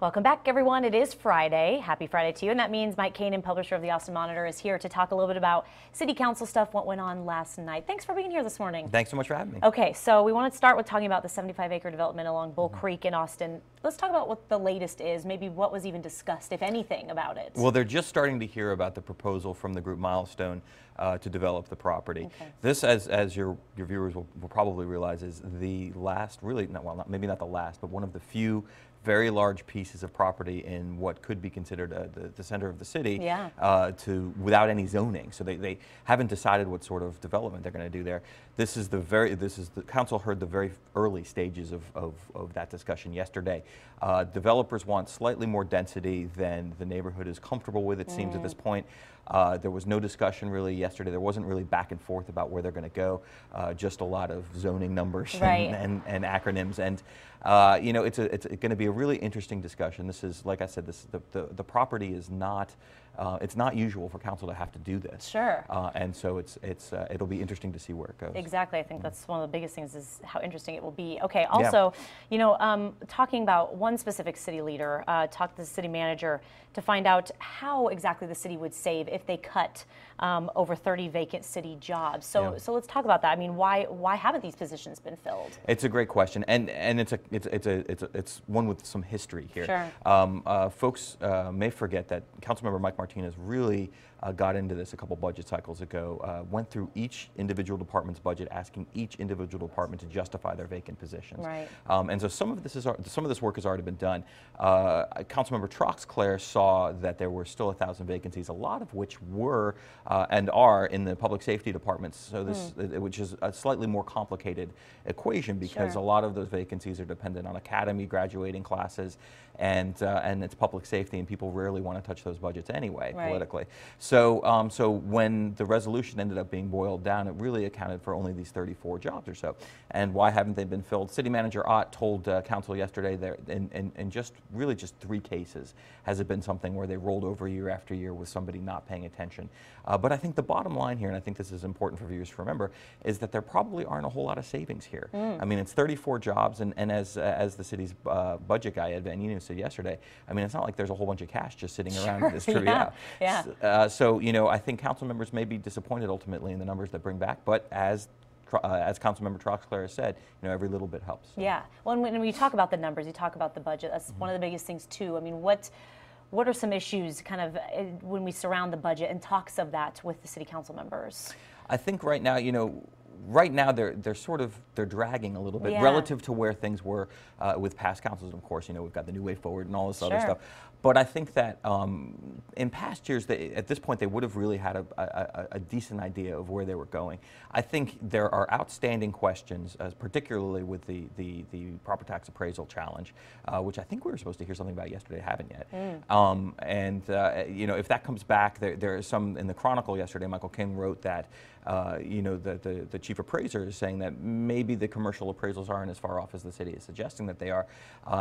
Welcome back, everyone. It is Friday. Happy Friday to you. And that means Mike Keenan, publisher of the Austin Monitor, is here to talk a little bit about city council stuff, what went on last night. Thanks for being here this morning. Thanks so much for having me. Okay, so we want to start with talking about the 75-acre development along Bull Creek in Austin. Let's talk about what the latest is, maybe what was even discussed, if anything, about it. Well, they're just starting to hear about the proposal from the group Milestone to develop the property. Okay. This, as your viewers will probably realize, is the last, really, maybe not the last, but one of the few very large pieces of property in what could be considered the center of the city, without any zoning. So they haven't decided what sort of development they're going to do there. The council heard the very early stages of that discussion yesterday. Developers want slightly more density than the neighborhood is comfortable with, it seems, at this point. There was no discussion really yesterday. There wasn't really back and forth about where they're going to go, just a lot of zoning numbers and acronyms. And you know, it's going to be a really interesting discussion. This is, like I said, the property is not. It's not usual for council to have to do this. Sure. And so it'll be interesting to see where it goes. Exactly. I think that's one of the biggest things is how interesting it will be. Okay. Also, you know, talking about one specific city leader, talked to the city manager to find out how exactly the city would save if they cut over 30 vacant city jobs. So let's talk about that. I mean, why haven't these positions been filled? It's a great question, and it's one with some history here. Sure. Folks may forget that Councilmember Mike Martinez really got into this a couple budget cycles ago, went through each individual department's budget, asking each individual department to justify their vacant positions. Right. And so some of this work has already been done. Councilmember Troxclair saw that there were still 1,000 vacancies, a lot of which were and are in the public safety departments. So this, which is a slightly more complicated equation because a lot of those vacancies are dependent on academy graduating classes, and it's public safety, and people rarely want to touch those budgets anyway politically. So, so when the resolution ended up being boiled down, it really accounted for only these 34 jobs or so. And why haven't they been filled? City Manager Ott told council yesterday that in just 3 cases has it been something where they rolled over year after year with somebody not paying attention. But I think the bottom line here, and I think this is important for viewers to remember, is that there probably aren't a whole lot of savings here. I mean, it's 34 jobs, and as the city's budget guy, Ed Van Enu, said yesterday, I mean, it's not like there's a whole bunch of cash just sitting around to distribute out. So, you know, I think council members may be disappointed ultimately in the numbers that bring back, but as Councilmember Troxclair has said, you know, every little bit helps. So. Yeah. Well, when you talk about the numbers, you talk about the budget. That's one of the biggest things too. I mean, what are some issues kind of when we surround the budget and talks of that with the city council members? I think right now, you know, they're dragging a little bit relative to where things were with past councils. Of course, you know, we've got the New Way Forward and all this other stuff. But I think that in past years, at this point, they would have really had a decent idea of where they were going. I think there are outstanding questions, particularly with the property tax appraisal challenge, which I think we were supposed to hear something about yesterday, haven't yet. You know, if that comes back, there is some in the Chronicle yesterday. Michael King wrote that you know, the chief appraiser is saying that maybe the commercial appraisals aren't as far off as the city is suggesting that they are,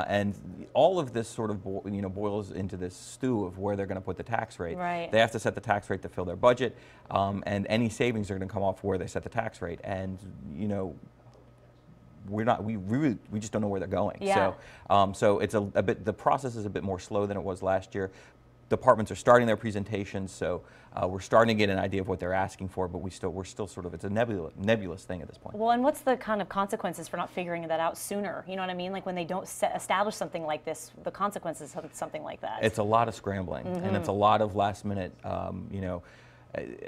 and all of this sort of boils into this stew of where they're going to put the tax rate. They have to set the tax rate to fill their budget, and any savings are going to come off where they set the tax rate, and you know, we just don't know where they're going. So it's a bit, the process is a bit more slow than it was last year. Departments are starting their presentations, so we're starting to get an idea of what they're asking for, but we're still sort of, it's a nebulous thing at this point. Well, and what's the kind of consequences for not figuring that out sooner? You know what I mean? Like when they don't establish something like this, the consequences of something like that. It's a lot of scrambling, and it's a lot of last minute, you know,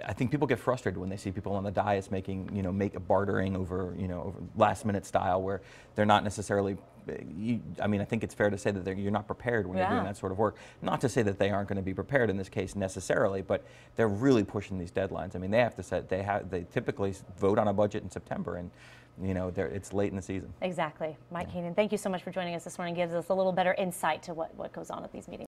I think people get frustrated when they see people on the dais making, you know, bartering over, you know, over last minute style where they're not necessarily, I mean, I think it's fair to say that you're not prepared when you're doing that sort of work. Not to say that they aren't going to be prepared in this case necessarily, but they're really pushing these deadlines. I mean, they have to set, they typically vote on a budget in September, and you know, it's late in the season. Exactly. Mike Keenan, thank you so much for joining us this morning. Gives us a little better insight to what goes on at these meetings.